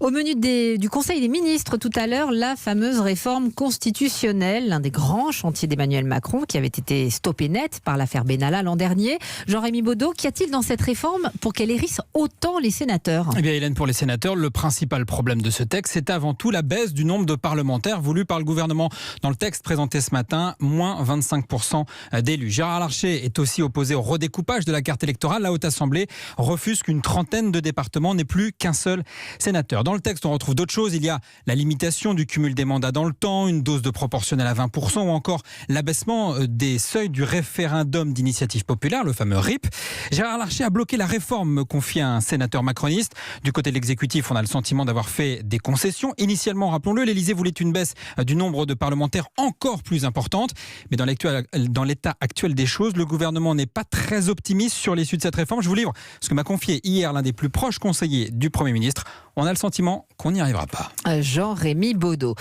Au menu du Conseil des ministres tout à l'heure, la fameuse réforme constitutionnelle, l'un des grands chantiers d'Emmanuel Macron qui avait été stoppé net par l'affaire Benalla l'an dernier. Jean-Rémy Baudot, qu'y a-t-il dans cette réforme pour qu'elle hérisse autant les sénateurs ? Eh bien Hélène, pour les sénateurs, le principal problème de ce texte, c'est avant tout la baisse du nombre de parlementaires voulu par le gouvernement. Dans le texte présenté ce matin, moins 25% d'élus. Gérard Larcher est aussi opposé au redécoupage de la carte électorale. La Haute Assemblée refuse qu'une trentaine de départements n'aient plus qu'un seul sénateur. Dans le texte, on retrouve d'autres choses. Il y a la limitation du cumul des mandats dans le temps, une dose de proportionnelle à 20% ou encore l'abaissement des seuils du référendum d'initiative populaire, le fameux RIP. Gérard Larcher a bloqué la réforme, me confie un sénateur macroniste. Du côté de l'exécutif, on a le sentiment d'avoir fait des concessions. Initialement, rappelons-le, l'Élysée voulait une baisse du nombre de parlementaires encore plus importante. Mais dans l'état actuel des choses, le gouvernement n'est pas très optimiste sur l'issue de cette réforme. Je vous livre ce que m'a confié hier l'un des plus proches conseillers du Premier ministre. On a le sentiment qu'on n'y arrivera pas. Jean-Rémy Baudot.